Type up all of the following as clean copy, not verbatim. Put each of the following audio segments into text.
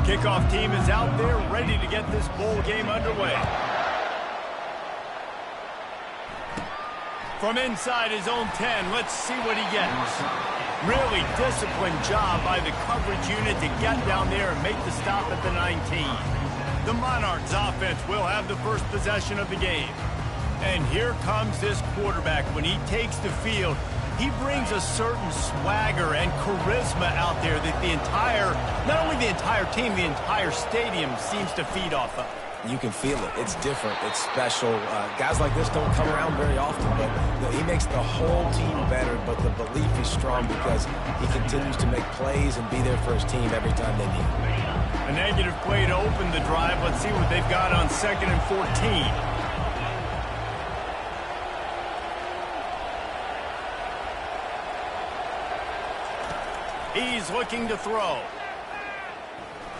Kickoff team is out there ready to get this bowl game underway. From inside his own 10, let's see what he gets. Really disciplined job by the coverage unit to get down there and make the stop at the 19. The Monarchs offense will have the first possession of the game. And here comes this quarterback. When he takes the field, he brings a certain swagger and charisma out there that not only the entire team, the entire stadium seems to feed off of. You can feel it. It's different. It's special. Guys like this don't come around very often, but he makes the whole team better, but the belief is strong because he continues to make plays and be there for his team every time they need him. A negative play to open the drive. Let's see what they've got on 2nd and 14. He's looking to throw.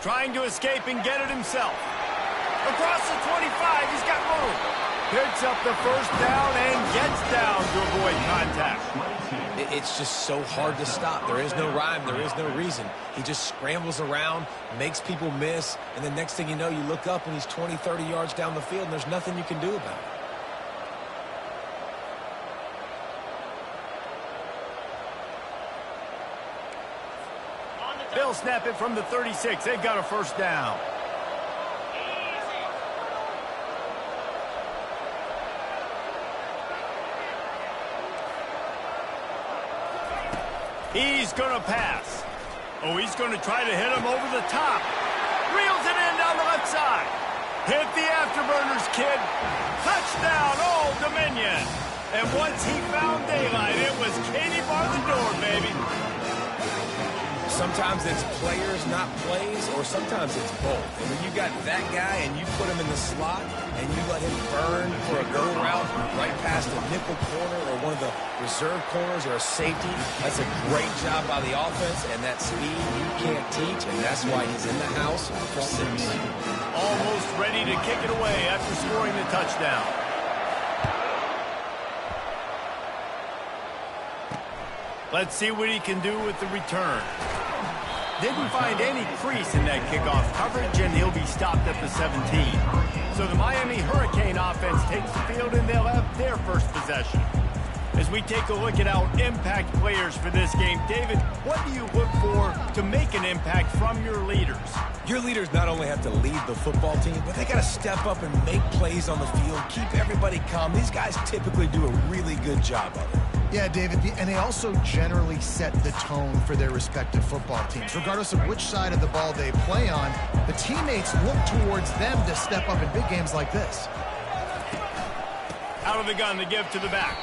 Trying to escape and get it himself. Across the 25, he's got room. Picks up the first down and gets down to avoid contact. It's just so hard to stop. There is no rhyme. There is no reason. He just scrambles around, makes people miss, and the next thing you know, you look up and he's 20, 30 yards down the field, and there's nothing you can do about it. They'll snap it from the 36. They've got a first down. He's going to pass. Oh, he's going to try to hit him over the top. Reels it in down the left side. Hit the afterburners, kid. Touchdown, Old Dominion. And once he found daylight, it was Katie bar the door, baby. Sometimes it's players, not plays, or sometimes it's both. And when you got that guy and you put him in the slot and you let him burn for a go route right past a nickel corner or one of the reserve corners or a safety, that's a great job by the offense, and that speed you can't teach, and that's why he's in the house for 6. Almost ready to kick it away after scoring the touchdown. Let's see what he can do with the return. Didn't find any crease in that kickoff coverage, and he'll be stopped at the 17. So the Miami Hurricane offense takes the field, and they'll have their first possession. As we take a look at our impact players for this game, David, what do you look for to make an impact from your leaders? Your leaders not only have to lead the football team, but they got to step up and make plays on the field, keep everybody calm. These guys typically do a really good job of it. Yeah, David, and they also generally set the tone for their respective football teams. Regardless of which side of the ball they play on, the teammates look towards them to step up in big games like this. Out of the gun, the give to the back.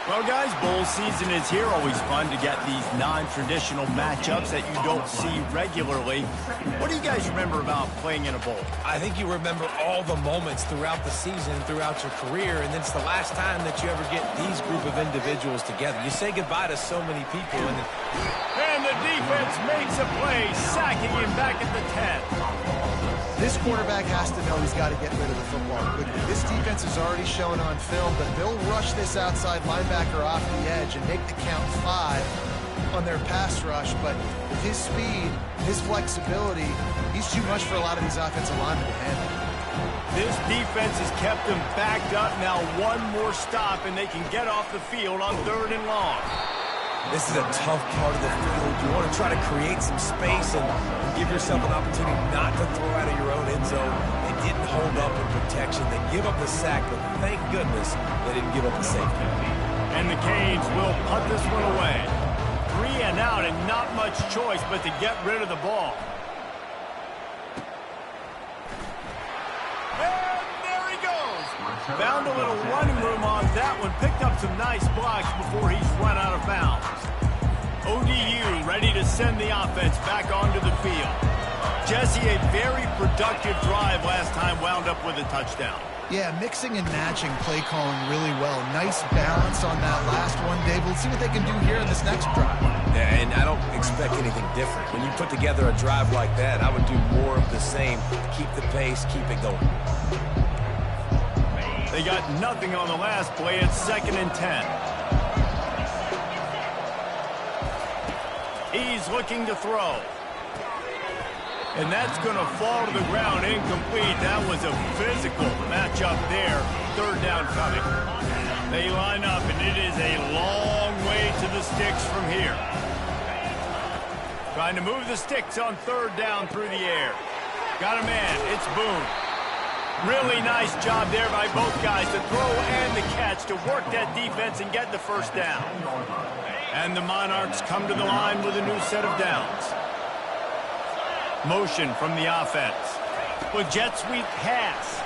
Well, guys, bowl season is here. Always fun to get these non-traditional matchups that you don't see regularly. What do you guys remember about playing in a bowl? I think you remember all the moments throughout the season, throughout your career, and it's the last time that you ever get these group of individuals together. You say goodbye to so many people. And the defense makes a play, sacking him back at the 10. This quarterback has to know he's got to get rid of the football quickly. This defense is already shown on film, but they'll rush this outside linebacker off the edge and make the count 5 on their pass rush. But with his speed, his flexibility, he's too much for a lot of these offensive linemen to handle. This defense has kept them backed up. Now one more stop, and they can get off the field on 3rd and long. This is a tough part of the field. You want to try to create some space and give yourself an opportunity not to throw out of your own end zone. They didn't hold up in protection. They give up the sack, but thank goodness they didn't give up the safety. And the Canes will punt this one away. 3 and out, and not much choice but to get rid of the ball. And there he goes. Found a little running room on that one. Picked up some nice blocks before he's run out of bounds. ODU ready to send the offense back onto the field. Jesse, a very productive drive last time, wound up with a touchdown. Yeah, mixing and matching play calling really well. Nice balance on that last one, Dave. Let's see what they can do here in this next drive. Yeah, and I don't expect anything different. When you put together a drive like that, I would do more of the same. Keep the pace, keep it going. They got nothing on the last play. It's 2nd and 10. He's looking to throw. And that's going to fall to the ground incomplete. That was a physical matchup there. Third down coming. They line up, and it is a long way to the sticks from here. Trying to move the sticks on third down through the air. Got a man. It's Boone. Really nice job there by both guys to throw and the catch to work that defense and get the first down. And the Monarchs come to the line with a new set of downs. Motion from the offense. With jet sweep pass.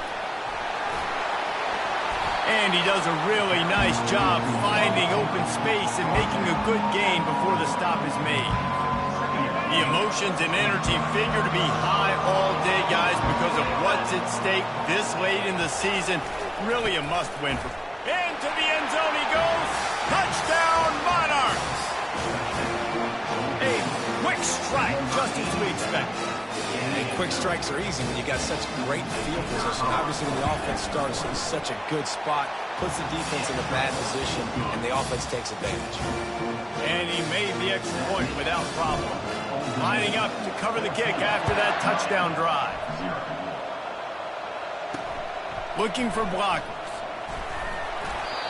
And he does a really nice job finding open space and making a good gain before the stop is made. The emotions and energy figure to be high all day, guys, because of what's at stake this late in the season. Really a must-win. Into the end zone he goes. Touchdown, Monarchs! A quick strike, just as we expected. And quick strikes are easy when you got such great field position. Obviously, when the offense starts in such a good spot, puts the defense in a bad position, and the offense takes advantage. And he made the extra point without problem. Lining up to cover the kick after that touchdown drive. Looking for blockers.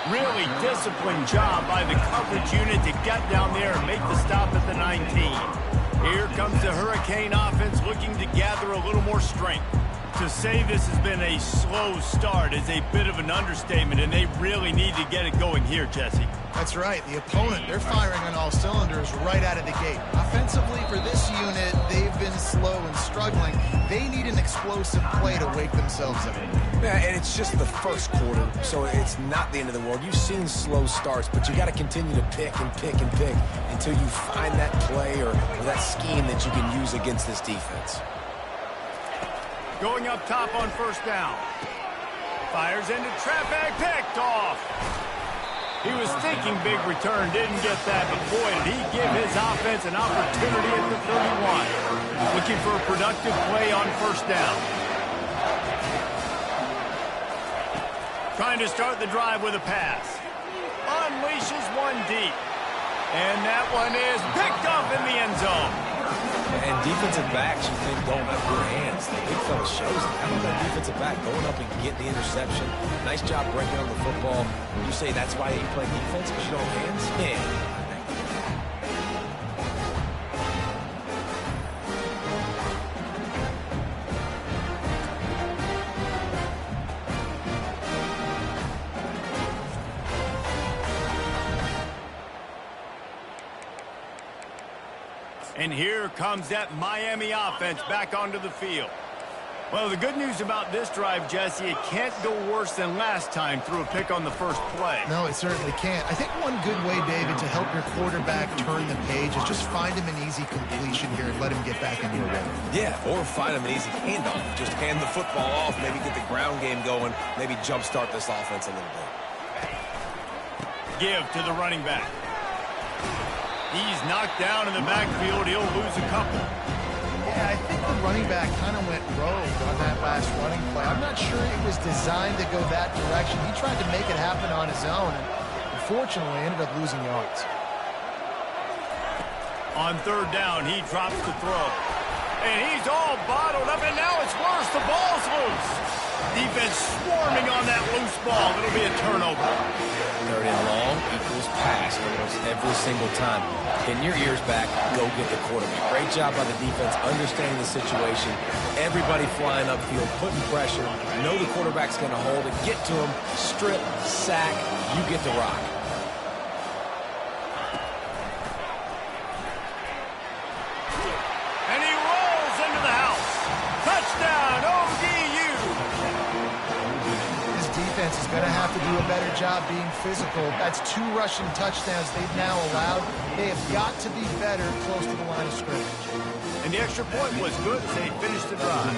Really disciplined job by the coverage unit to get down there and make the stop at the 19. Here comes the Hurricane offense looking to gather a little more strength. To say this has been a slow start is a bit of an understatement, and they really need to get it going here, Jesse. That's right. The opponent, they're firing on all cylinders right out of the gate. Offensively, for this unit, they've been slow and struggling. They need an explosive play to wake themselves up. Yeah, and it's just the first quarter, so it's not the end of the world. You've seen slow starts, but you got to continue to pick and pick and pick until you find that play or that scheme that you can use against this defense. Going up top on first down. Fires into traffic, picked off. He was thinking big return, didn't get that, but boy, did he give his offense an opportunity at the 31. Looking for a productive play on first down. Trying to start the drive with a pass. Unleashes one deep. And that one is picked up in the end zone. And defensive backs, you think, don't have good hands. The big fella shows it. How about that defensive back going up and getting the interception? Nice job breaking on the football. You say that's why you play defense, because you don't have hands? Yeah. And here comes that Miami offense back onto the field. Well, the good news about this drive, Jesse, it can't go worse than last time through a pick on the first play. No, it certainly can't. I think one good way, David, to help your quarterback turn the page is just find him an easy completion here and let him get back in your rhythm. Yeah, or find him an easy handoff. Just hand the football off, maybe get the ground game going, maybe jumpstart this offense a little bit. Give to the running back. He's knocked down in the backfield. He'll lose a couple. Yeah, I think the running back kind of went rogue on that last running play. I'm not sure it was designed to go that direction. He tried to make it happen on his own, and unfortunately ended up losing yards. On third down, he drops the throw. And he's all bottled up, and now it's worse. The ball's loose. Defense swarming on that loose ball. It'll be a turnover. Third and long equals pass almost every single time. Pin your ears back, go get the quarterback. Great job by the defense, understanding the situation. Everybody flying upfield, putting pressure. Know the quarterback's going to hold it. Get to him, strip, sack, you get the rock. And he rolls into the house. Touchdown, ODU. Defense is going to have to do a better job being physical. That's 2 rushing touchdowns they've now allowed. They have got to be better close to the line of scrimmage. And the extra point was good as they finished the drive.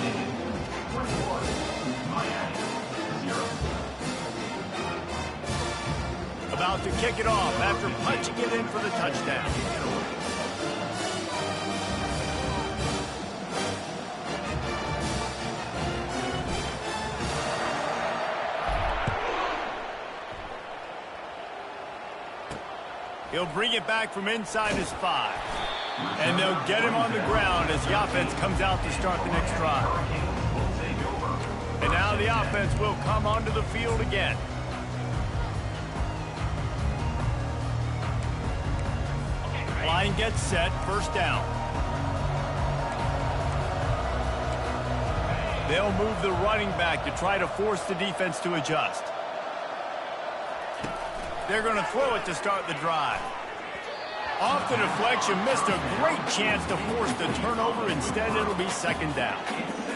About to kick it off after punching it in for the touchdown. He'll bring it back from inside his 5. And they'll get him on the ground as the offense comes out to start the next drive. And now the offense will come onto the field again. Line gets set, first down. They'll move the running back to try to force the defense to adjust. They're going to throw it to start the drive. Off the deflection, missed a great chance to force the turnover. Instead, it'll be second down.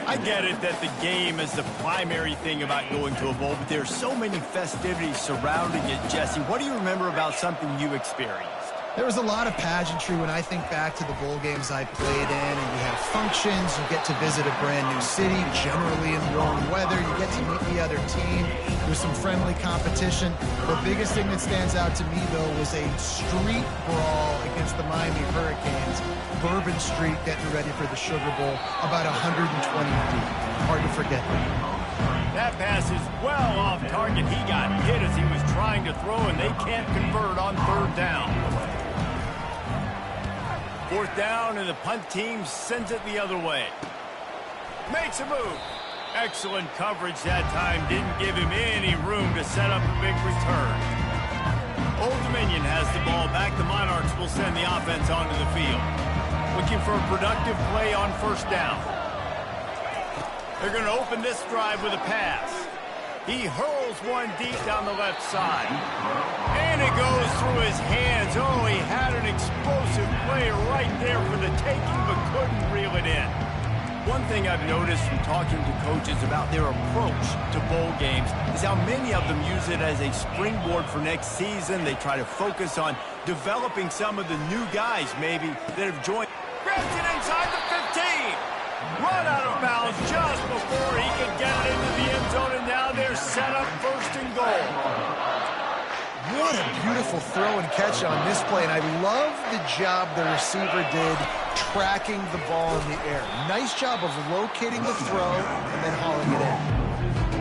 I get it that the game is the primary thing about going to a bowl, but there's so many festivities surrounding it. Jesse, what do you remember about something you experienced? There was a lot of pageantry when I think back to the bowl games I played in, and you have functions, you get to visit a brand new city, generally in warm weather, you get to meet the other team, there's some friendly competition. The biggest thing that stands out to me, though, was a street brawl against the Miami Hurricanes. Bourbon Street getting ready for the Sugar Bowl, about 120 deep. Hard to forget that. That pass is well off target. He got hit as he was trying to throw, and they can't convert on third down. Fourth down, and the punt team sends it the other way. Makes a move. Excellent coverage that time. Didn't give him any room to set up a big return. Old Dominion has the ball back. The Monarchs will send the offense onto the field. Looking for a productive play on first down. They're going to open this drive with a pass. He hurls one deep down the left side. And it goes through his hands. Oh, he had an explosive play right there for the taking, but couldn't reel it in. One thing I've noticed from talking to coaches about their approach to bowl games is how many of them use it as a springboard for next season. They try to focus on developing some of the new guys, maybe, that have joined. Grabs it inside the 15. Run out of bounds just before he can get it into the end zone, and now they're set up first and goal. What a beautiful throw and catch on this play, and I love the job the receiver did tracking the ball in the air. Nice job of locating the throw and then hauling it in.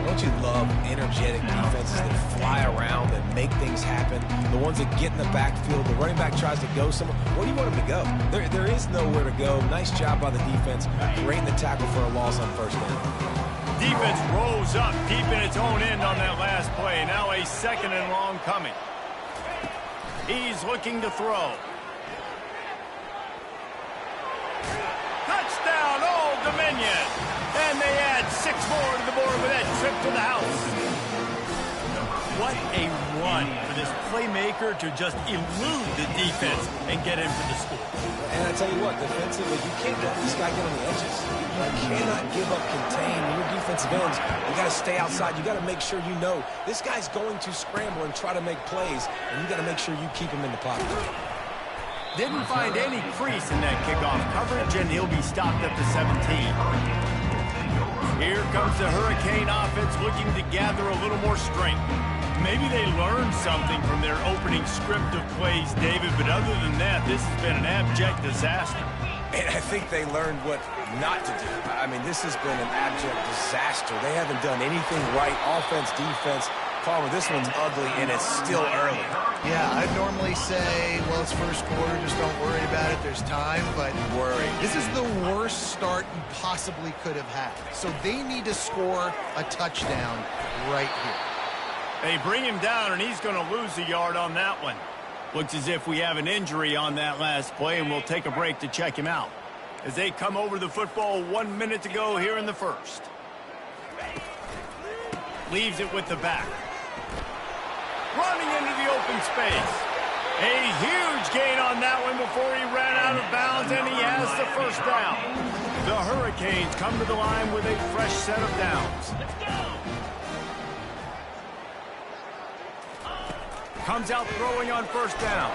Don't you love energetic defenses that fly around, that make things happen? The ones that get in the backfield, the running back tries to go somewhere. Where do you want him to go? There is nowhere to go. Nice job by the defense, creating the tackle for a loss on first down. Defense rolls up deep in its own end on that last play. Now a second and long coming. He's looking to throw. Touchdown, Old Dominion. And they add 6 more to the board with that trip to the house. What a run for this playmaker to just elude the defense and get him for the score. And I tell you what, defensively, you can't let this guy get on the edges. You cannot give up contain. Your defensive ends, you got to stay outside. You got to make sure you know this guy's going to scramble and try to make plays, and you got to make sure you keep him in the pocket. Didn't find any crease in that kickoff coverage, and he'll be stopped at the 17. Here comes the Hurricane offense looking to gather a little more strength. Maybe they learned something from their opening script of plays, David, but other than that, this has been an abject disaster. And I think they learned what not to do. I mean, this has been an abject disaster. They haven't done anything right, offense, defense. Palmer, this one's ugly, and it's still early. Yeah, I'd normally say, well, it's first quarter, just don't worry about it, there's time, but worry. This is the worst start you possibly could have had. So they need to score a touchdown right here. They bring him down, and he's going to lose a yard on that one. Looks as if we have an injury on that last play, and we'll take a break to check him out. As they come over the football 1 minute to go here in the first. Leaves it with the back. Running into the open space. A huge gain on that one before he ran out of bounds, and he has the first down. The Hurricanes come to the line with a fresh set of downs. Comes out throwing on first down.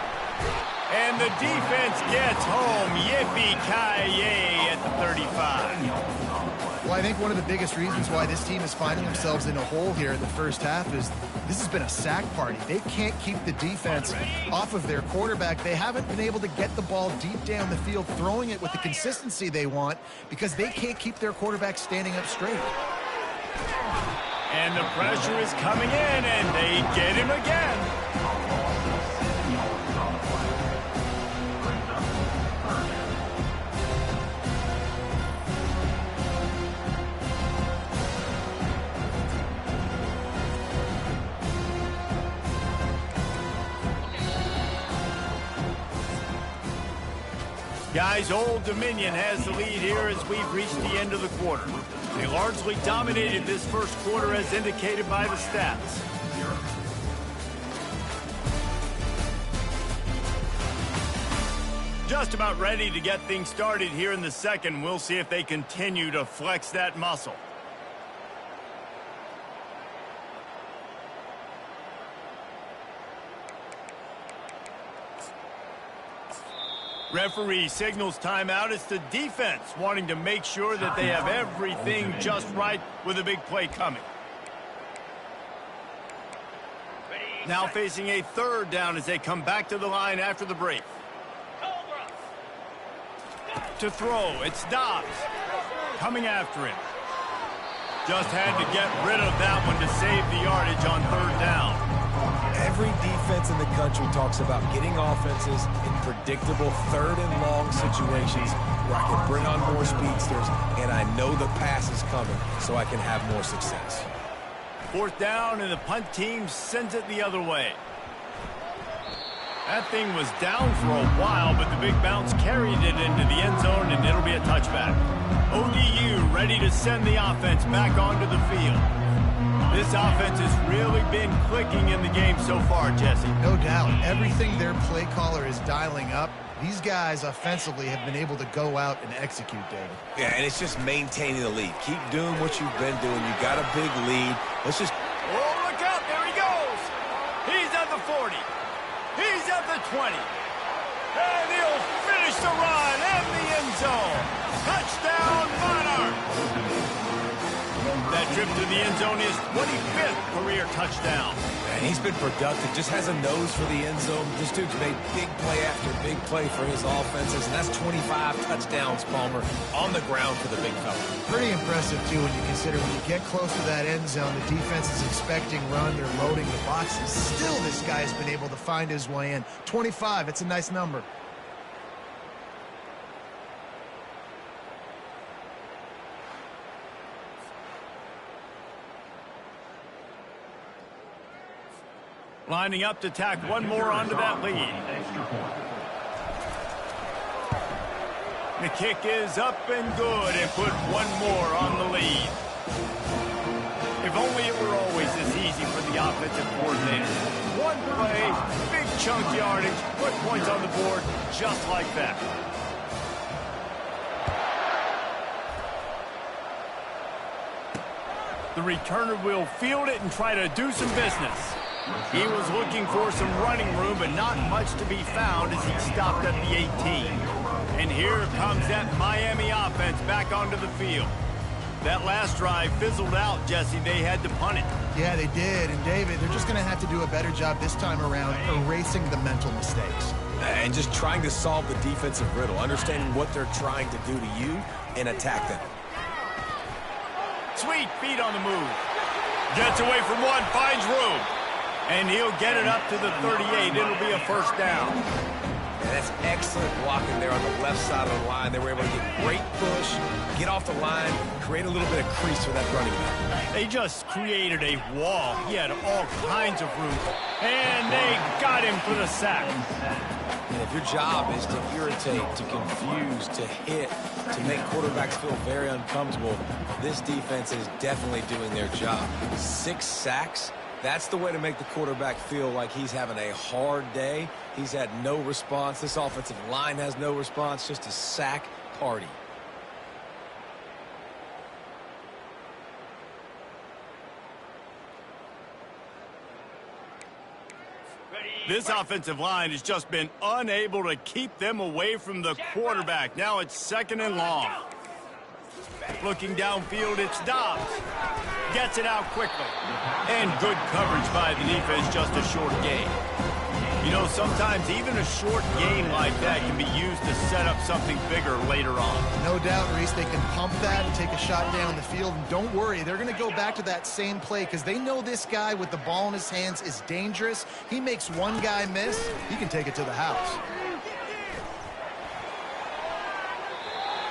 And the defense gets home. Yippee-ki-yay at the 35. Well, I think one of the biggest reasons why this team is finding themselves in a hole here in the first half is this has been a sack party. They can't keep the defense off of their quarterback. They haven't been able to get the ball deep down the field, throwing it with the consistency they want because they can't keep their quarterback standing up straight. And the pressure is coming in, and they get him again. Guys, Old Dominion has the lead here as we've reached the end of the quarter. They largely dominated this first quarter as indicated by the stats. Just about ready to get things started here in the second. We'll see if they continue to flex that muscle. Referee signals timeout. It's the defense wanting to make sure that they have everything just right with a big play coming. Now facing a third down as they come back to the line after the break. To throw, it's Dobbs. Coming after him. Just had to get rid of that one to save the yardage on third down. Every defense in the country talks about getting offenses in predictable third and long situations where I can bring on more speedsters and I know the pass is coming so I can have more success. Fourth down and the punt team sends it the other way. That thing was down for a while, but the big bounce carried it into the end zone, and it'll be a touchback. ODU ready to send the offense back onto the field. This offense has really been clicking in the game so far, Jesse. No doubt. Everything their play caller is dialing up, these guys offensively have been able to go out and execute, David. Yeah, and it's just maintaining the lead. Keep doing what you've been doing. You got a big lead. Let's just... Oh, look out. There he goes. He's at the 40. He's at the 20. And he'll finish the run in the end zone. Touchdown, Monarchs. That trip to the end zone is 25th career touchdown. And he's been productive, just has a nose for the end zone. This dude's made big play after big play for his offenses, and that's 25 touchdowns, Palmer, on the ground for the big fella. Pretty impressive, too, when you consider when you get close to that end zone, the defense is expecting run, they're loading the boxes. Still, this guy has been able to find his way in. 25, it's a nice number. Lining up to tack one more onto that lead. The kick is up and good and put one more on the lead. If only it were always this easy for the offensive coordinator. One play, big chunk yardage, put points on the board just like that. The returner will field it and try to do some business. He was looking for some running room, but not much to be found as he stopped at the 18. And here comes that Miami offense back onto the field. That last drive fizzled out, Jesse. They had to punt it. Yeah, they did. And, David, they're just going to have to do a better job this time around erasing the mental mistakes. And just trying to solve the defensive riddle, understanding what they're trying to do to you and attack them. Sweet feet on the move. Gets away from one, finds room. And he'll get it up to the 38. It'll be a first down. And that's excellent blocking there on the left side of the line. They were able to get great push, get off the line, create a little bit of crease for that running back. They just created a wall. He had all kinds of room. And they got him for the sack. And if your job is to irritate, to confuse, to hit, to make quarterbacks feel very uncomfortable, this defense is definitely doing their job. 6 sacks. That's the way to make the quarterback feel like he's having a hard day. He's had no response. This offensive line has no response, just a sack party. This offensive line has just been unable to keep them away from the quarterback. Now it's second and long. Looking downfield, it's Dobbs. Gets it out quickly. And good coverage by the defense, just a short gain. You know, sometimes even a short gain like that can be used to set up something bigger later on. No doubt, Reese, they can pump that and take a shot down the field. And don't worry, they're going to go back to that same play because they know this guy with the ball in his hands is dangerous. He makes one guy miss, he can take it to the house.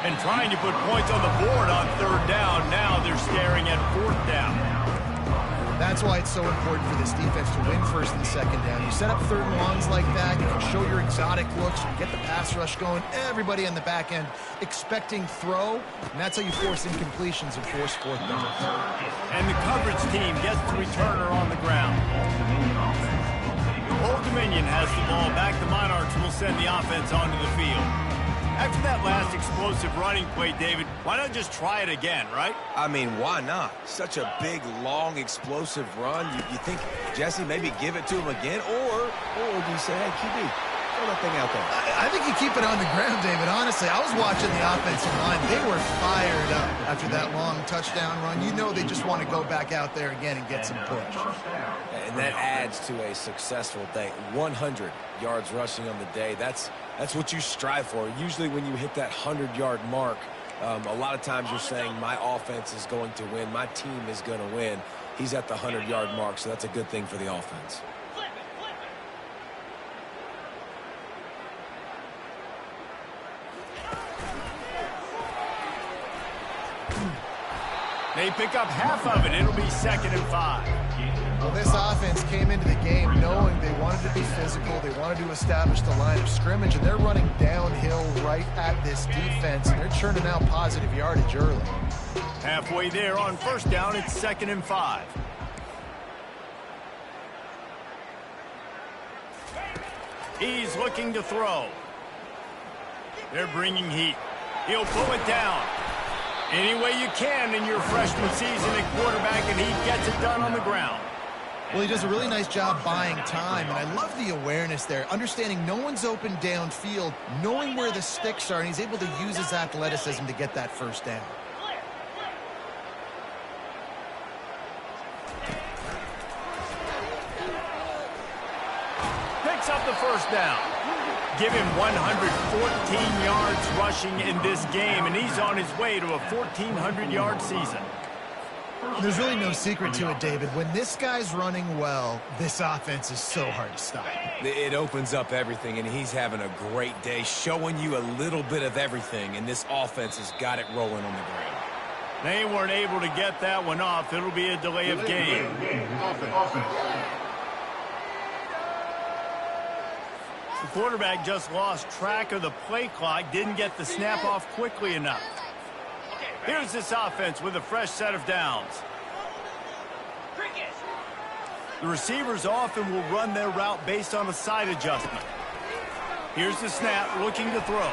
And trying to put points on the board on third down. Now they're staring at fourth down. That's why it's so important for this defense to win first and second down. You set up third and longs like that, you can show your exotic looks, you get the pass rush going, everybody on the back end expecting throw, and that's how you force incompletions and force fourth downs. And the coverage team gets the returner on the ground. Old Dominion has the ball back. The Monarchs will send the offense onto the field. After that last explosive running play, David, why not just try it again, right? I mean, why not? Such a big, long, explosive run. You think, Jesse, maybe give it to him again? Or do you say, hey, QB, throw that thing out there? I think you keep it on the ground, David. Honestly, I was watching the offensive line. They were fired up after that long touchdown run. You know they just want to go back out there again and get some push. And that adds to a successful day. 100 yards rushing on the day. That's what you strive for. Usually when you hit that 100-yard mark, a lot of times you're saying my offense is going to win, my team is going to win. He's at the 100-yard mark, so that's a good thing for the offense. They pick up half of it. It'll be 2nd and 5. Well, this offense came into the game knowing they wanted to be physical, they wanted to establish the line of scrimmage, and they're running downhill right at this defense, and they're churning out positive yardage early. Halfway there on first down, it's 2nd and 5. He's looking to throw. They're bringing heat. He'll pull it down. Any way you can in your freshman season at quarterback, and he gets it done on the ground. Well, he does a really nice job buying time, and I love the awareness there, understanding no one's open downfield, knowing where the sticks are, and he's able to use his athleticism to get that first down. Picks up the first down. Give him 114 yards rushing in this game, and he's on his way to a 1,400-yard season. There's really no secret to it, David. When this guy's running well, this offense is so hard to stop. It opens up everything, and he's having a great day, showing you a little bit of everything, and this offense has got it rolling on the ground. They weren't able to get that one off. It'll be a delay of game. The quarterback just lost track of the play clock, didn't get the snap off quickly enough. Here's this offense with a fresh set of downs. The receivers often will run their route based on a side adjustment. Here's the snap, looking to throw.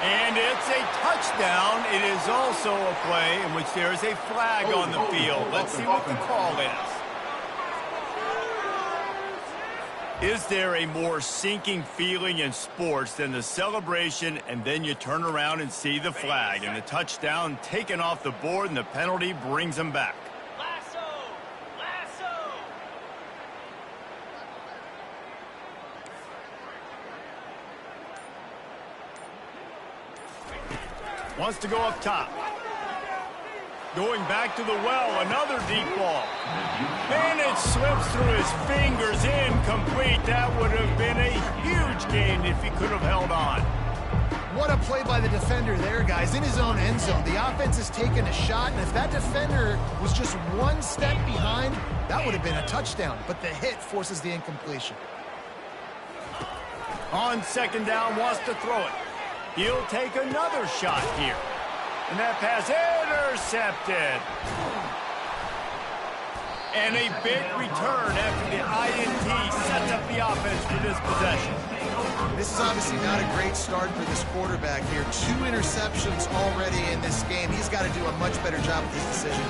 And it's a touchdown. It is also a play in which there is a flag on the field. Let's see what the call is. Is there a more sinking feeling in sports than the celebration and then you turn around and see the flag and the touchdown taken off the board and the penalty brings them back? Wants to go up top. Going back to the well, another deep ball. And it slips through his fingers, incomplete. That would have been a huge gain if he could have held on. What a play by the defender there, guys. In his own end zone, the offense has taken a shot, and if that defender was just one step behind, that would have been a touchdown. But the hit forces the incompletion. On second down, wants to throw it. He'll take another shot here. And that pass intercepted. And a big return after the INT sets up the offense for this possession. This is obviously not a great start for this quarterback here. 2 interceptions already in this game. He's got to do a much better job with his decision.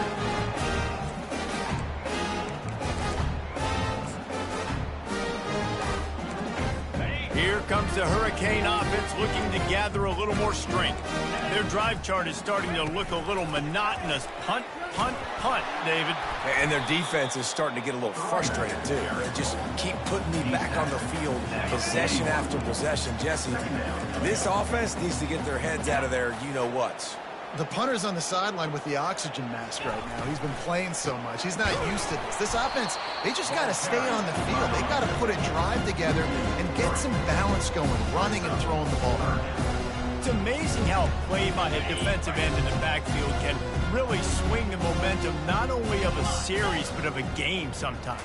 Here comes the Hurricane offense looking to gather a little more strength. Their drive chart is starting to look a little monotonous. Punt, punt, punt, David. And their defense is starting to get a little frustrated, too. They just keep putting me back on the field, possession after possession. Jesse, this offense needs to get their heads out of their you-know-whats. The punter's on the sideline with the oxygen mask right now. He's been playing so much. He's not used to this. This offense, they just got to stay on the field. They've got to put a drive together and get some balance going, running and throwing the ball. It's amazing how play by a defensive end in the backfield can really swing the momentum not only of a series but of a game sometimes.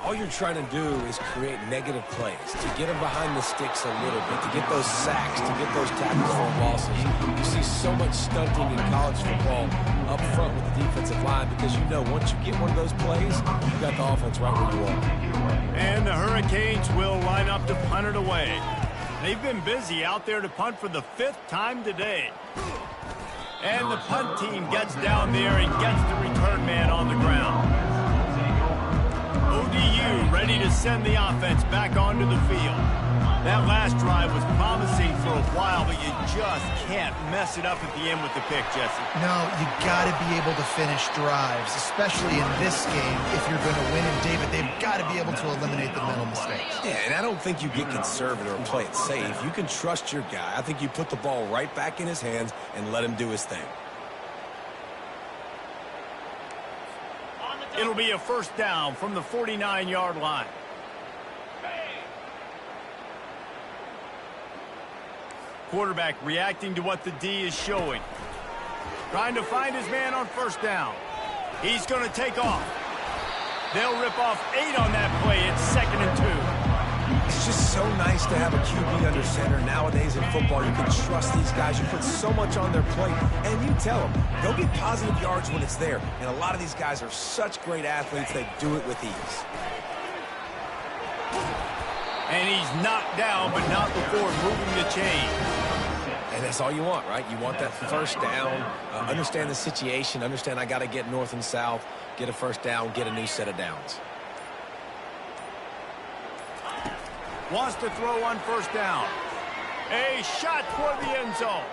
All you're trying to do is create negative plays, to get them behind the sticks a little bit, to get those sacks, to get those tackles for losses. You see so much stunting in college football up front with the defensive line because you know once you get one of those plays, you got the offense right where you are. And the Hurricanes will line up to punt it away. They've been busy out there to punt for the 5th time today. And the punt team gets down there and gets the return man on the ground. ODU ready to send the offense back onto the field. That last drive was promising for a while, but you just can't mess it up at the end with the pick, Jesse. No, you got to be able to finish drives, especially in this game. If you're going to win, and David, they've got to be able to eliminate the mental mistakes. Yeah, and I don't think you get conservative or play it safe. You can trust your guy. I think you put the ball right back in his hands and let him do his thing. It'll be a first down from the 49-yard line. Quarterback reacting to what the D is showing. Trying to find his man on first down. He's going to take off. They'll rip off 8 on that play. It's 2nd and 2. It's just so nice to have a QB under center. Nowadays in football, you can trust these guys. You put so much on their plate, and you tell them, go get positive yards when it's there. And a lot of these guys are such great athletes, they do it with ease. And he's knocked down, but not before moving the chain. And that's all you want, right? You want that first down, understand the situation, understand I got to get north and south, get a first down, get a new set of downs. Wants to throw on first down. A shot toward the end zone.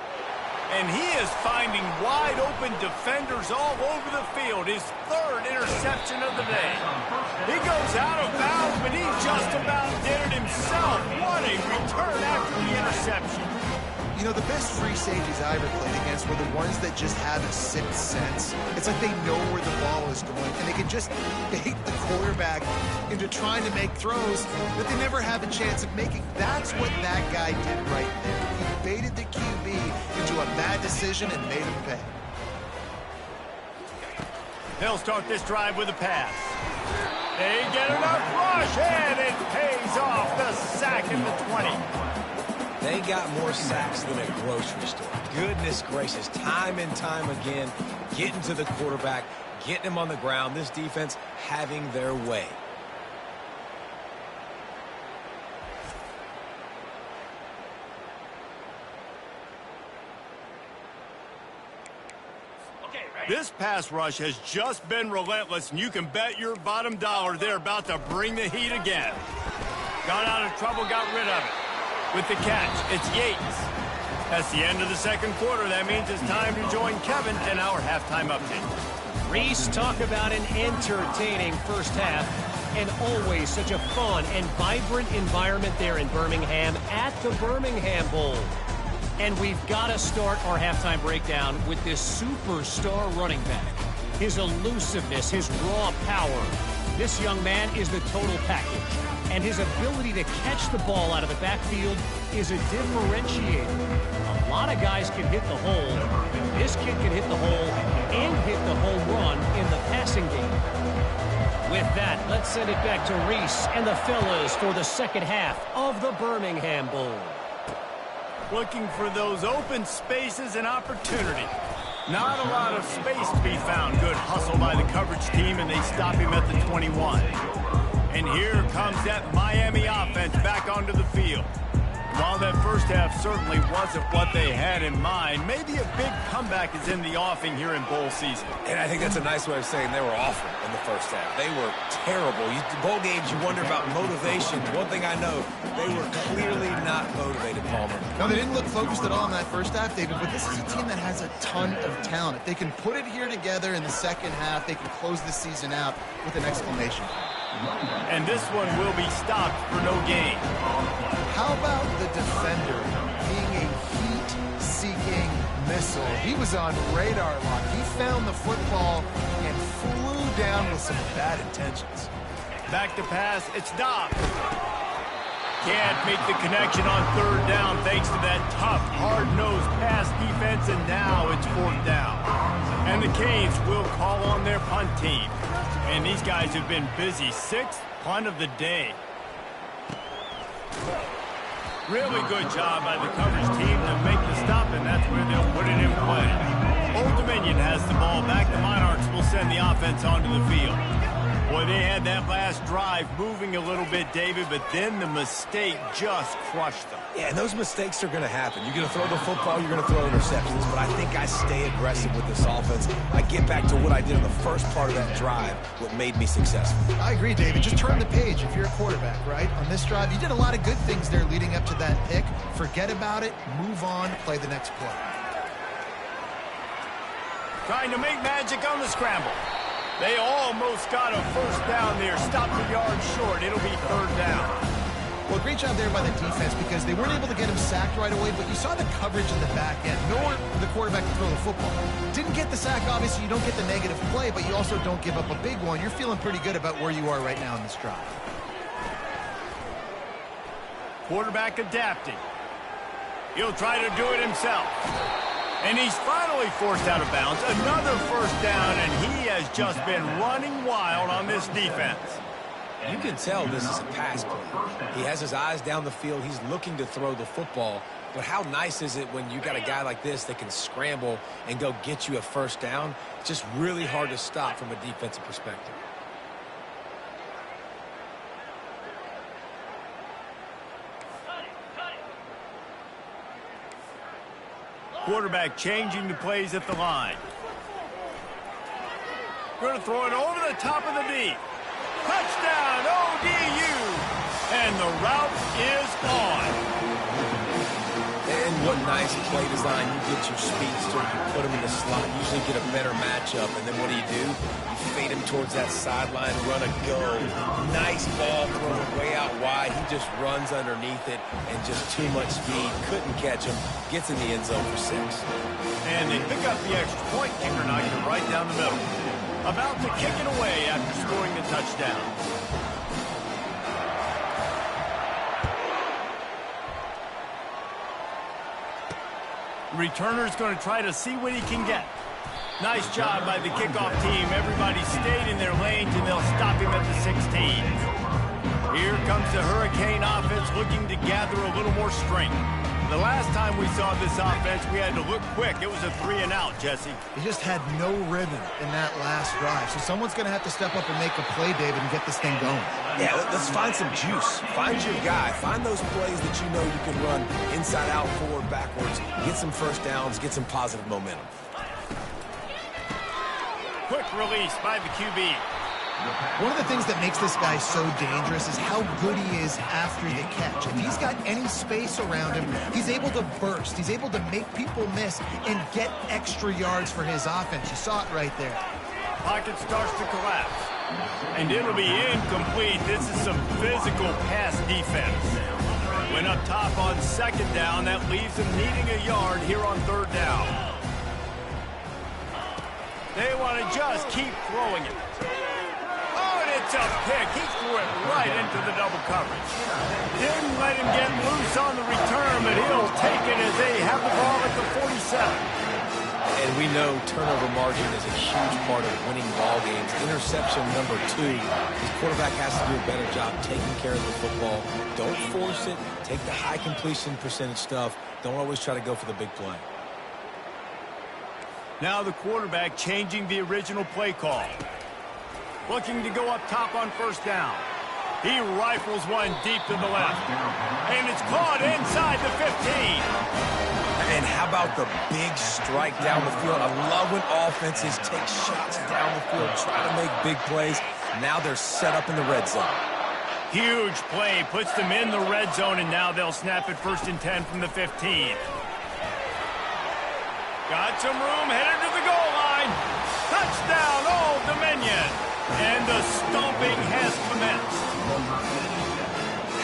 And he is finding wide open defenders all over the field. His 3rd interception of the day. He goes out of bounds, but he just about did it himself. What a return after the interception. You know, the best free safeties I ever played against were the ones that just have a sixth sense. It's like they know where the ball is going, and they can just bait the quarterback into trying to make throws that they never have a chance of making. That's what that guy did right there. He baited the QB into a bad decision and made him pay. They'll start this drive with a pass. They get enough rush, and it pays off. The sack in the 20. They got more sacks than a grocery store. Goodness gracious, time and time again, getting to the quarterback, getting him on the ground. This defense having their way. This pass rush has just been relentless, and you can bet your bottom dollar they're about to bring the heat again. Got out of trouble, got rid of it. With the catch, it's Yates. That's the end of the 2nd quarter. That means it's time to join Kevin in our halftime update. Reese, talk about an entertaining first half, and always such a fun and vibrant environment there in Birmingham at the Birmingham Bowl. And we've got to start our halftime breakdown with this superstar running back. His elusiveness, his raw power. This young man is the total package. And his ability to catch the ball out of the backfield is a differentiator. A lot of guys can hit the hole, but this kid can hit the hole and hit the home run in the passing game. With that, let's send it back to Reese and the fellas for the 2nd half of the Birmingham Bowl. Looking for those open spaces and opportunity. Not a lot of space to be found. Good hustle by the coverage team, and they stop him at the 21. And here comes that Miami offense back onto the field. While that first half certainly wasn't what they had in mind, maybe a big comeback is in the offing here in bowl season. And I think that's a nice way of saying they were awful in the first half. They were terrible. Bowl games, you wonder about motivation. One thing I know, they were clearly not motivated, Palmer. No, they didn't look focused at all in that first half, David, but this is a team that has a ton of talent. If they can put it here together in the 2nd half, they can close the season out with an exclamation. And this one will be stopped for no gain. How about the defender being a heat-seeking missile? He was on radar lock. He found the football and flew down with some bad intentions. Back to pass, it's Dobbs. can't make the connection on third down thanks to that tough, hard-nosed pass defense, and now it's fourth down. And the Canes will call on their punt team. And these guys have been busy. Sixth punt of the day. Really good job by the coverage team to make the stop, and that's where they'll put it in play. Old Dominion has the ball back. The Monarchs will send the offense onto the field. Boy, they had that last drive moving a little bit, David, but then the mistake just crushed them. Yeah, and those mistakes are going to happen. You're going to throw the football, you're going to throw interceptions, but I think I stay aggressive with this offense. I get back to what I did in the first part of that drive, what made me successful. I agree, David. Just turn the page if you're a quarterback, right? On this drive, you did a lot of good things there leading up to that pick. Forget about it, move on, play the next play. Trying to make magic on the scramble. They almost got a first down there. Stopped a yard short. It'll be third down. Well, great job there by the defense because they weren't able to get him sacked right away, but you saw the coverage in the back end. Nowhere for the quarterback to throw the football. Didn't get the sack, obviously. You don't get the negative play, but you also don't give up a big one. You're feeling pretty good about where you are right now in this drive. Quarterback adapting. He'll try to do it himself. And he's finally forced out of bounds. Another first down, and he has just been running wild on this defense. You can tell this is a pass play. He has his eyes down the field. He's looking to throw the football. But how nice is it when you got a guy like this that can scramble and go get you a first down? It's just really hard to stop from a defensive perspective. Quarterback changing the plays at the line. Going to throw it over the top of the D. Touchdown, ODU! And the route is on. And what nice play design. You get your speedster, you put him in the slot, usually get a better matchup. And then what do? You fade him towards that sideline, run a go. Nice ball thrown way out wide. He just runs underneath it and just too much speed. Couldn't catch him. Gets in the end zone for 6. And they pick up the extra point. Kicker knocked it right down the middle. About to kick it away after scoring the touchdown. Returner's going to try to see what he can get. Nice job by the kickoff team. Everybody stayed in their lanes, and they'll stop him at the 16. Here comes the Hurricane offense looking to gather a little more strength. The last time we saw this offense, we had to look quick. It was a 3-and-out, Jesse. He just had no rhythm in that last drive. So someone's going to have to step up and make a play, David, and get this thing going. Yeah, let's find some juice. Find your guy. Find those plays that you know you can run inside out, forward, backwards. Get some first downs. Get some positive momentum. Quick release by the QB. One of the things that makes this guy so dangerous is how good he is after the catch. If he's got any space around him, he's able to burst. He's able to make people miss and get extra yards for his offense. You saw it right there. Pocket starts to collapse. And it'll be incomplete. This is some physical pass defense. Went up top on second down. That leaves him needing a yard here on third down. They want to just keep throwing it. It's a pick. He threw it right into the double coverage. Didn't let him get loose on the return, but he'll take it as they have the ball at the 47. And we know turnover margin is a huge part of winning ball games. Interception number 2. His quarterback has to do a better job taking care of the football. Don't force it. Take the high completion percentage stuff. Don't always try to go for the big play. Now the quarterback changing the original play call. Looking to go up top on first down. He rifles one deep to the left. And it's caught inside the 15. And how about the big strike down the field? I love when offenses take shots down the field, try to make big plays. Now they're set up in the red zone. Huge play, puts them in the red zone, and now they'll snap it 1st and 10 from the 15. Got some room, headed to the goal line. Touchdown, Old Dominion. And the stomping has commenced.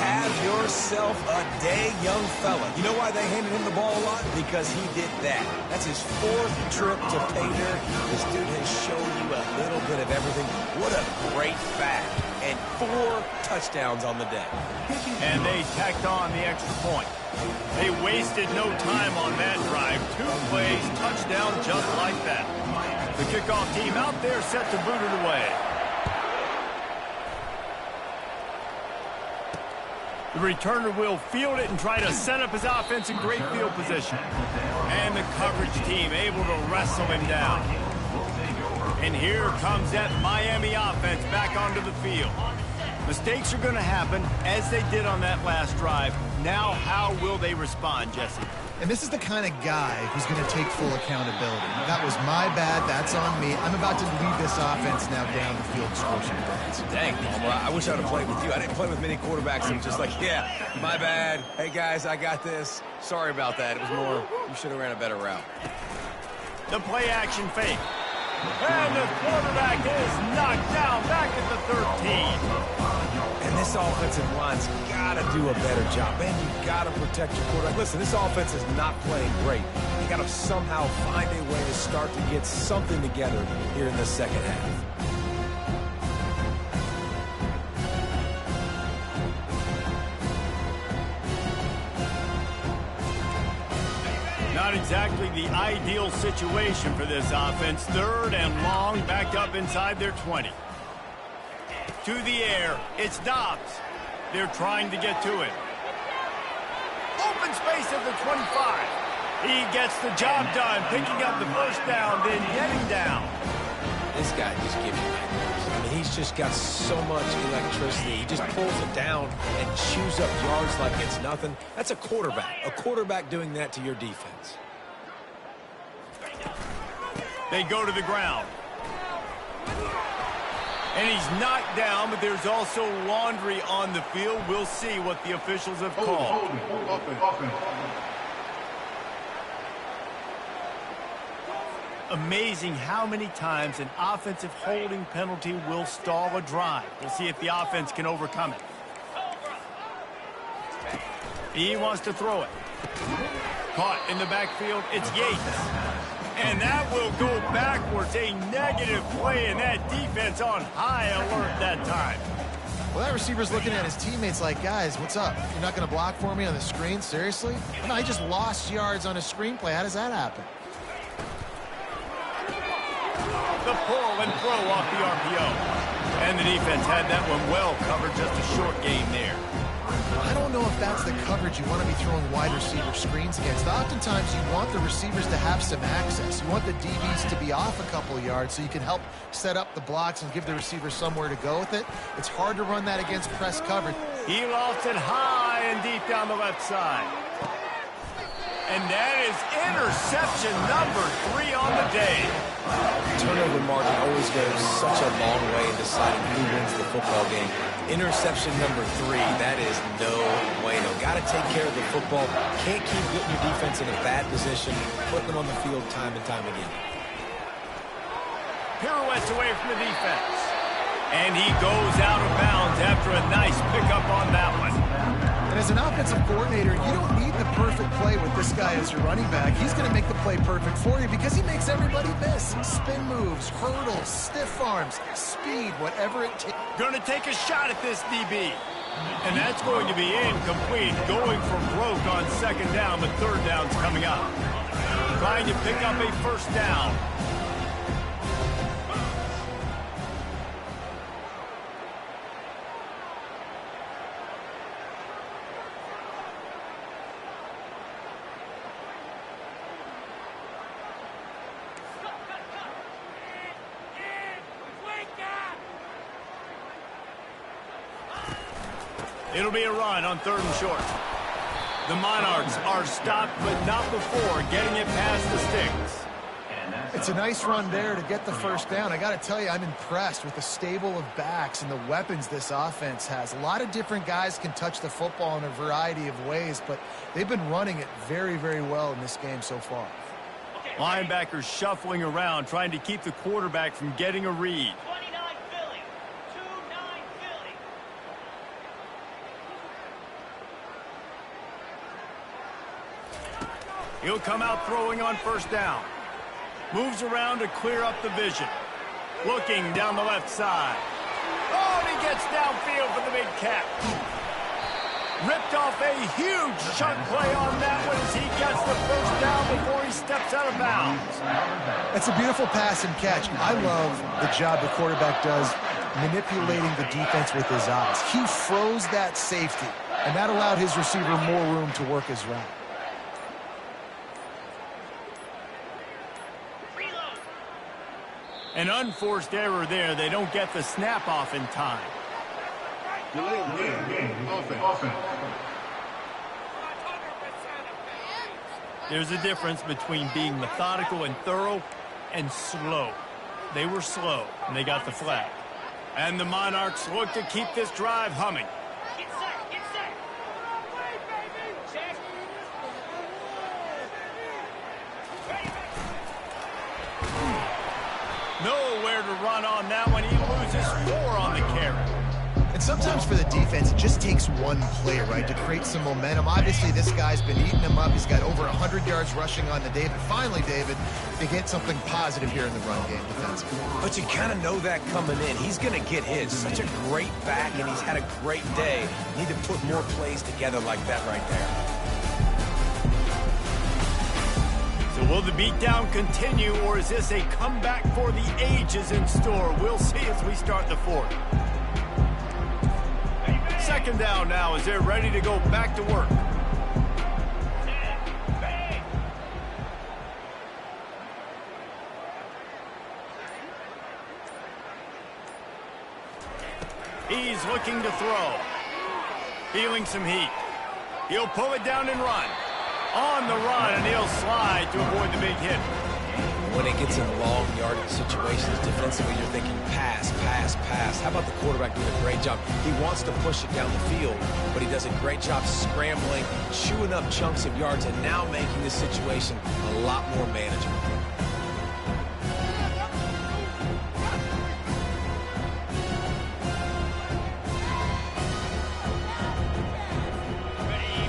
Have yourself a day, young fella. You know why they handed him the ball a lot? Because he did that. That's his 4th trip to pay dirt. This dude has shown you a little bit of everything. What a great fact. And 4 touchdowns on the day. And they tacked on the extra point. They wasted no time on that drive. 2 plays, touchdown just like that. The kickoff team out there set to boot it away. The returner will field it and try to set up his offense in great field position. And the coverage team able to wrestle him down. And here comes that Miami offense back onto the field. Mistakes are going to happen, as they did on that last drive. Now, how will they respond, Jesse? And this is the kind of guy who's going to take full accountability. That was my bad. That's on me. I'm about to lead this offense now down the field, score some points. Dang, Palmer, I wish I would have played with you. I didn't play with many quarterbacks that were just like, yeah, my bad. Hey, guys, I got this. Sorry about that. It was more, you should have ran a better route. The play-action fake. And the quarterback is knocked down back at the 13. And this offensive line's got to do a better job. Man, you got to protect your quarterback. Listen, this offense is not playing great. You got to somehow find a way to start to get something together here in the second half. Not exactly the ideal situation for this offense. 3rd and long, back up inside their 20. To the air, it's Dobbs. They're trying to get to it. Open space at the 25. He gets the job done, picking up the first down, then getting down. This guy just gives you nightmares. I mean, he's just got so much electricity. He just pulls it down and chews up yards like it's nothing. That's a quarterback doing that to your defense. They go to the ground. And he's knocked down, but there's also laundry on the field. We'll see what the officials have called. Amazing how many times an offensive holding penalty will stall a drive. We'll see if the offense can overcome it. He wants to throw it. Caught in the backfield, it's Yates. And that will go backwards. A negative play, and that defense on high alert that time. Well, that receiver's looking at his teammates like, guys, what's up? You're not going to block for me on the screen? Seriously? No, he just lost yards on a screenplay. How does that happen? The pull and throw off the RPO. And the defense had that one well covered, just a short game there. I don't know if that's the coverage you want to be throwing wide receiver screens against. Oftentimes, you want the receivers to have some access. You want the DBs to be off a couple of yards so you can help set up the blocks and give the receivers somewhere to go with it. It's hard to run that against press coverage. He lost it high and deep down the left side. And that is interception number 3 on the day. Turnover margin always goes such a long way in deciding who wins the football game. Interception number 3, that is no bueno. Got to take care of the football. Can't keep getting your defense in a bad position, putting them on the field time and time again. Pirouettes away from the defense. And he goes out of bounds after a nice pickup on that one. And as an offensive coordinator, you don't need the perfect play with this guy as your running back. He's going to make the play perfect for you because he makes everybody miss. Spin moves, hurdles, stiff arms, speed, whatever it takes. Going to take a shot at this DB. And that's going to be incomplete. Going for broke on 2nd down, but 3rd down's coming up. Trying to pick up a first down. It'll be a run on 3rd and short. The Monarchs are stopped, but not before getting it past the sticks. It's a nice run there to get the first down. I got to tell you, I'm impressed with the stable of backs and the weapons this offense has. A lot of different guys can touch the football in a variety of ways, but they've been running it very, very well in this game so far. Linebackers shuffling around, trying to keep the quarterback from getting a read. He'll come out throwing on first down. Moves around to clear up the vision. Looking down the left side. Oh, and he gets downfield for the big catch. Ripped off a huge chunk play on that one as he gets the first down before he steps out of bounds. That's a beautiful pass and catch. I love the job the quarterback does manipulating the defense with his eyes. He froze that safety, and that allowed his receiver more room to work his route. An unforced error there. They don't get the snap off in time. Offense. There's a difference between being methodical and thorough and slow. They were slow, and they got the flag. And the Monarchs look to keep this drive humming. Get set. Check. Nowhere to run on that one. He loses 4 on the carry. And sometimes for the defense, it just takes one play, right, to create some momentum. Obviously, this guy's been eating him up. He's got over 100 yards rushing on the day. But finally, David, they get something positive here in the run game defensively. But you kind of know that coming in. He's going to get his. Such a great back, and he's had a great day. Need to put more plays together like that right there. So will the beatdown continue, or is this a comeback for the ages in store? We'll see as we start the 4th. Second down now as they're ready to go back to work. He's looking to throw. Feeling some heat. He'll pull it down and run. On the run, and he'll slide to avoid the big hit. When it gets in long yardage situations, defensively, you're thinking pass, pass, pass. How about the quarterback doing a great job? He wants to push it down the field, but he does a great job scrambling, chewing up chunks of yards, and now making this situation a lot more manageable.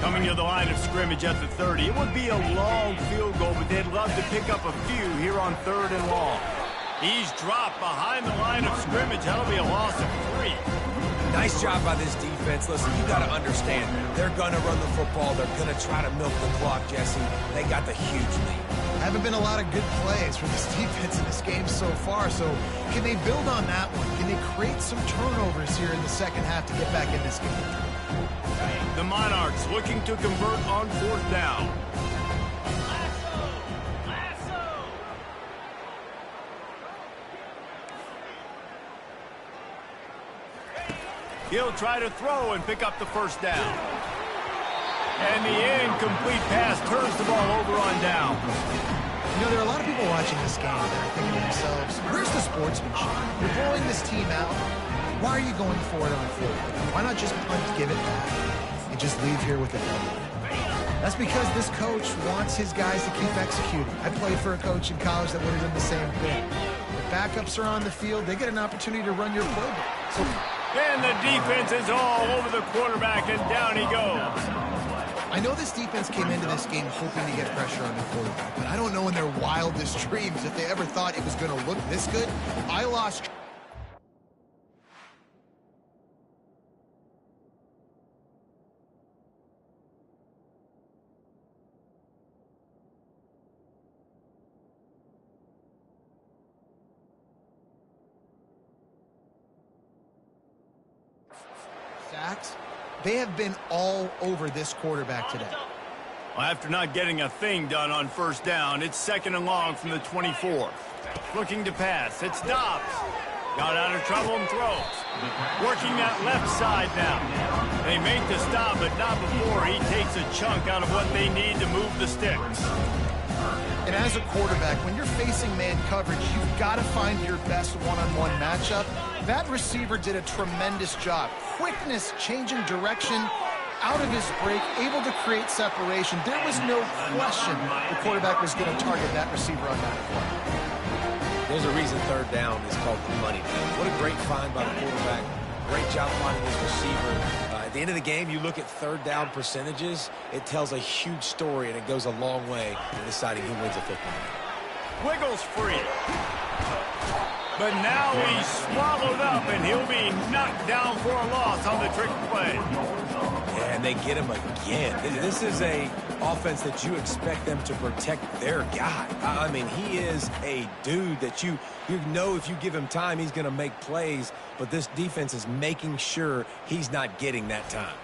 Coming to the line of scrimmage at the 30. It would be a long field goal, but they'd love to pick up a few here on 3rd and long. He's dropped behind the line of scrimmage. That'll be a loss of 3. Nice job by this defense. Listen, you got to understand, they're going to run the football. They're going to try to milk the clock, Jesse. They got the huge lead. Haven't been a lot of good plays for this defense in this game so far, so can they build on that one? Can they create some turnovers here in the second half to get back in this game? The Monarchs looking to convert on 4th down. He'll try to throw and pick up the first down. And the incomplete pass turns the ball over on down. You know, there are a lot of people watching this game that are thinking to themselves, where's the sportsmanship? You're blowing this team out. Why are you going for it on 4th? Why not just punt, give it back, and just leave here with a W? That's because this coach wants his guys to keep executing. I played for a coach in college that would have done the same thing. The backups are on the field. They get an opportunity to run your playbook. So, and the defense is all over the quarterback, and down he goes. I know this defense came into this game hoping to get pressure on the quarterback, but I don't know in their wildest dreams if they ever thought it was going to look this good. I lost... sacks. They have been all over this quarterback today. Well, after not getting a thing done on 1st down, it's 2nd and long from the 24. Looking to pass. It's Dobbs. Got out of trouble and throws. Working that left side now. They make the stop, but not before he takes a chunk out of what they need to move the sticks. And as a quarterback, when you're facing man coverage, you've got to find your best one-on-one matchup. That receiver did a tremendous job. Quickness, changing direction, out of his break, able to create separation. There was no question the quarterback was going to target that receiver on that play. There's a reason 3rd down is called the money down. What a great find by the quarterback. Great job finding his receiver. At the end of the game, you look at third down percentages, it tells a huge story, and it goes a long way in deciding who wins a football game. Wiggles free. But now he's swallowed up, and he'll be knocked down for a loss on the trick play. Yeah, and they get him again. This is a offense that you expect them to protect their guy. I mean, he is a dude that you know if you give him time, he's going to make plays, but this defense is making sure he's not getting that time.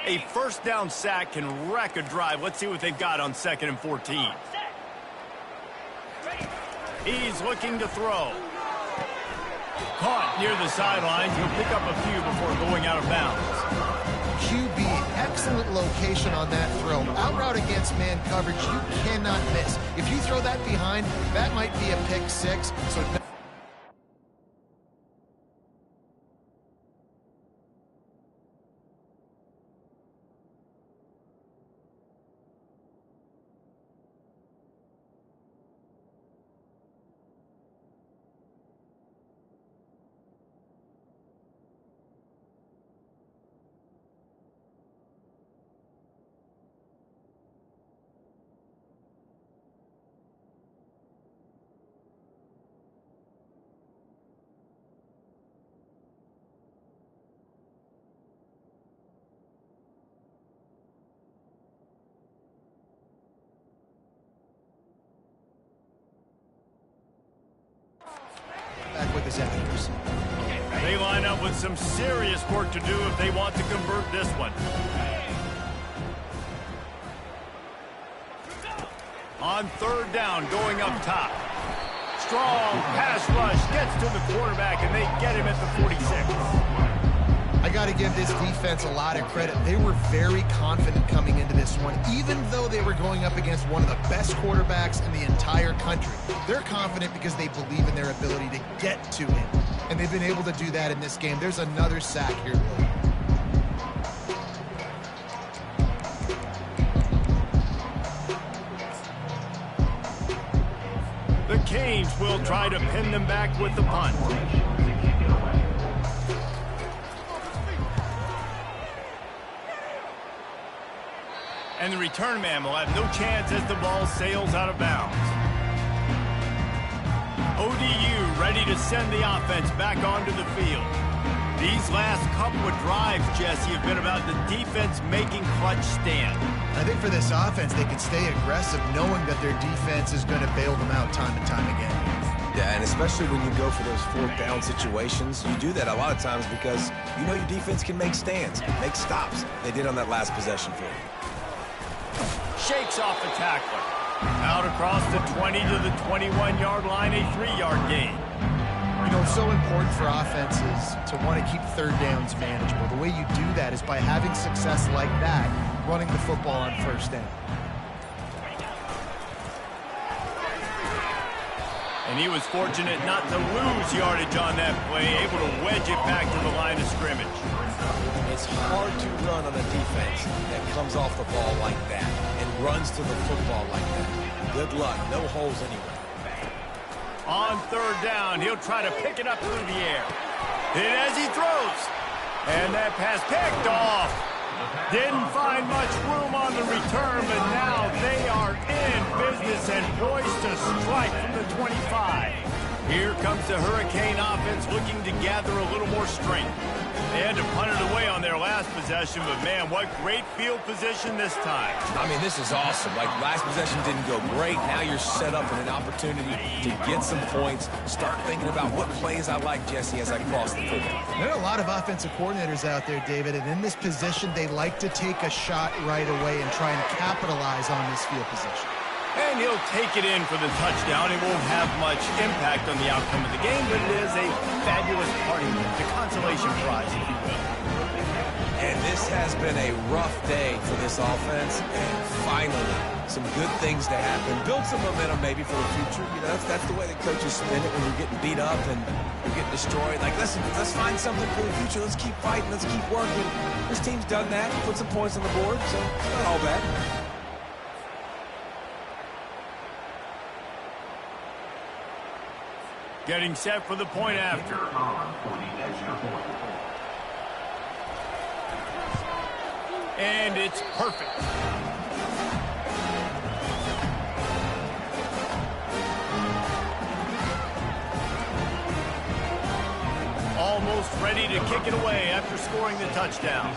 A first down sack can wreck a drive. Let's see what they've got on 2nd and 14. He's looking to throw. Caught near the sidelines. He'll pick up a few before going out of bounds. QB, excellent location on that throw. Out route against man coverage, you cannot miss. If you throw that behind, that might be a pick six. So back with his accuracy. They line up with some serious work to do if they want to convert this one. On 3rd down, going up top. Strong pass rush gets to the quarterback, and they get him at the 46. I got to give this defense a lot of credit. They were very confident coming into this one, even though they were going up against one of the best quarterbacks in the entire country. They're confident because they believe in their ability to get to him, and they've been able to do that in this game. There's another sack here, Will. The Canes will try to pin them back with the punt. And the return man will have no chance as the ball sails out of bounds. ODU ready to send the offense back onto the field. These last couple of drives, Jesse, have been about the defense making clutch stand. I think for this offense, they can stay aggressive knowing that their defense is going to bail them out time and time again. Yeah, and especially when you go for those 4th down situations, you do that a lot of times because you know your defense can make stands, make stops. They did on that last possession for you. Shakes off the tackler. Out across the 20 to the 21-yard line, a 3-yard gain. You know, it's so important for offenses to want to keep 3rd downs manageable. The way you do that is by having success like that, running the football on 1st down. And he was fortunate not to lose yardage on that play, able to wedge it back to the line of scrimmage. It's hard to run on a defense that comes off the ball like that and runs to the football like that. Good luck. No holes anywhere. On 3rd down, he'll try to pick it up through the air. And as he throws, and that pass picked off. Didn't find much room on the return, but now they are in business and poised to strike from the 25. Here comes the Hurricane offense looking to gather a little more strength. They had to punt it away on their last possession, but man, what great field position this time. I mean, this is awesome. Like, last possession didn't go great. Now you're set up in an opportunity to get some points. Start thinking about what plays I like, Jesse, as I cross the football. There are a lot of offensive coordinators out there, David, and in this position, they like to take a shot right away and try and capitalize on this field position. And he'll take it in for the touchdown. It won't have much impact on the outcome of the game, but it is a fabulous party, the consolation prize, if you will. And this has been a rough day for this offense, and finally, some good things to happen. Build some momentum maybe for the future. You know, that's the way the coaches spin it when you're getting beat up and you're getting destroyed. Like, listen, let's find something for the future. Let's keep fighting. Let's keep working. This team's done that. Put some points on the board, so it's not all bad. Getting set for the point after. And it's perfect. Almost ready to kick it away after scoring the touchdown.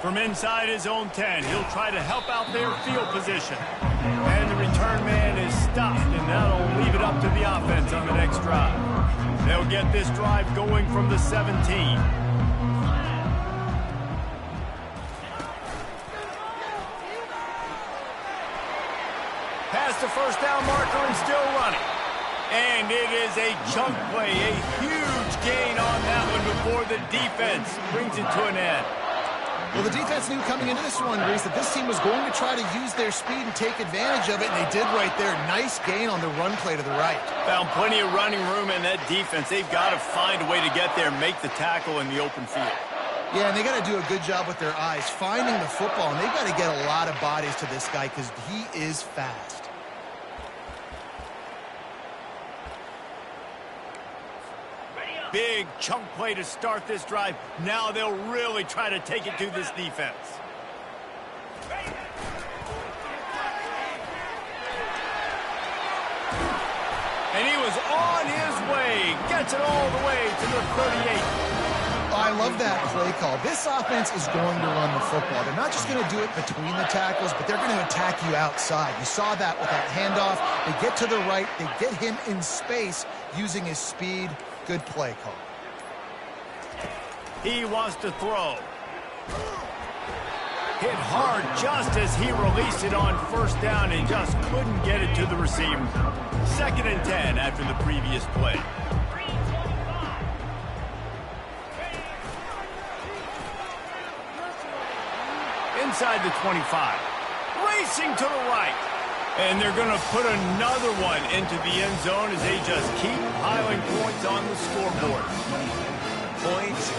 From inside his own 10, he'll try to help out their field position. And the return man is stopped, and that'll leave it up to the offense on the next drive. They'll get this drive going from the 17. Past the first down marker and still running. And it is a chunk play, a huge gain on that one before the defense brings it to an end. Well, the defense knew coming into this one, Reese, that this team was going to try to use their speed and take advantage of it, and they did right there. Nice gain on the run play to the right. Found plenty of running room in that defense. They've got to find a way to get there and make the tackle in the open field. Yeah, and they got to do a good job with their eyes, finding the football, and they've got to get a lot of bodies to this guy because he is fast. Big chunk play to start this drive. Now they'll really try to take it to this defense. And he was on his way. Gets it all the way to the 38. I love that play call. This offense is going to run the football. They're not just going to do it between the tackles, but they're going to attack you outside. You saw that with that handoff. They get to the right. They get him in space using his speed. Good play call. He wants to throw. Hit hard just as he released it on first down and just couldn't get it to the receiver. 2nd and 10 after the previous play. Inside the 25. Racing to the right. And they're going to put another one into the end zone as they just keep piling points on the scoreboard. Points,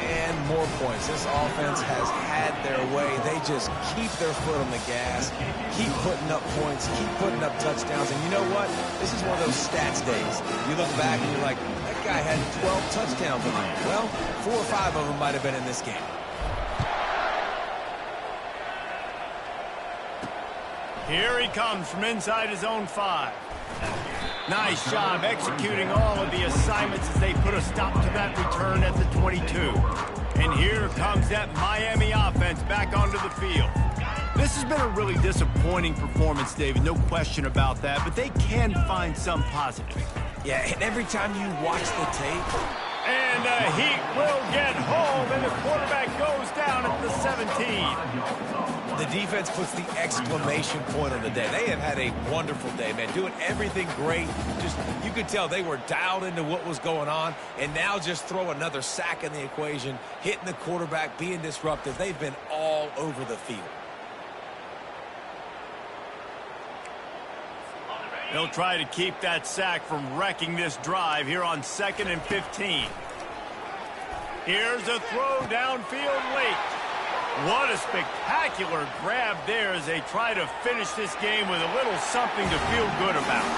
and more points. This offense has had their way. They just keep their foot on the gas, keep putting up points, keep putting up touchdowns. And you know what? This is one of those stats days. You look back and you're like, that guy had 12 touchdowns with him. Well, 4 or 5 of them might have been in this game. Here he comes from inside his own 5. Nice job executing all of the assignments as they put a stop to that return at the 22. And here comes that Miami offense back onto the field. This has been a really disappointing performance, David, no question about that, but they can find some positive. Yeah, and every time you watch the tape... And the Heat will get home, and the quarterback goes down at the 17. The defense puts the exclamation point on the day. They have had a wonderful day, man, doing everything great. Just, you could tell they were dialed into what was going on, and now just throw another sack in the equation, hitting the quarterback, being disruptive. They've been all over the field. They'll try to keep that sack from wrecking this drive here on 2nd and 15. Here's a throw downfield late. What a spectacular grab there as they try to finish this game with a little something to feel good about.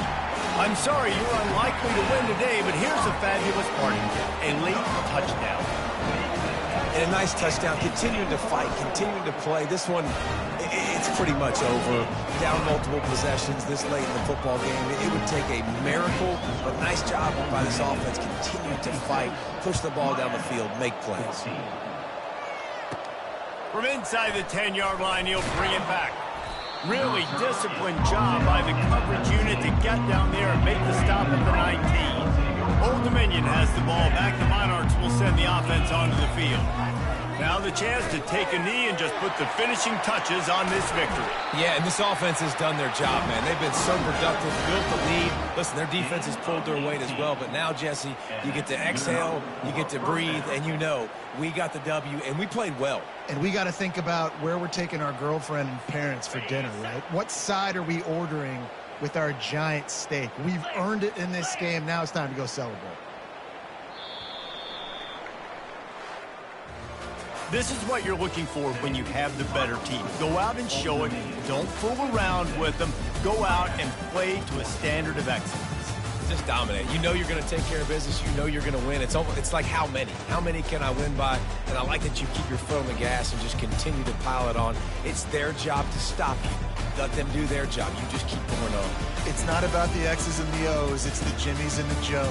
I'm sorry you're unlikely to win today, but here's the fabulous part. A late touchdown. And a nice touchdown, continuing to fight, continuing to play. This one, it's pretty much over. Down multiple possessions this late in the football game. It would take a miracle, but nice job by this offense. Continue to fight, push the ball down the field, make plays. From inside the 10-yard line, he'll bring it back. Really disciplined job by the coverage unit to get down there and make the stop at the 19. Old Dominion has the ball back. The Monarchs will send the offense onto the field. Now the chance to take a knee and just put the finishing touches on this victory. Yeah, and this offense has done their job, man. They've been so productive, built the lead. Listen, their defense has pulled their weight as well. But now, Jesse, you get to exhale, you get to breathe, and you know we got the W, and we played well. And we got to think about where we're taking our girlfriend and parents for dinner, right? What side are we ordering with our giant steak? We've earned it in this game. Now it's time to go celebrate. This is what you're looking for when you have the better team. Go out and show it. Don't fool around with them. Go out and play to a standard of excellence. Just dominate. You know you're going to take care of business. You know you're going to win. It's like how many? How many can I win by? And I like that you keep your foot on the gas and just continue to pile it on. It's their job to stop you. Let them do their job. You just keep going on. It's not about the X's and the O's. It's the Jimmies and the Joes.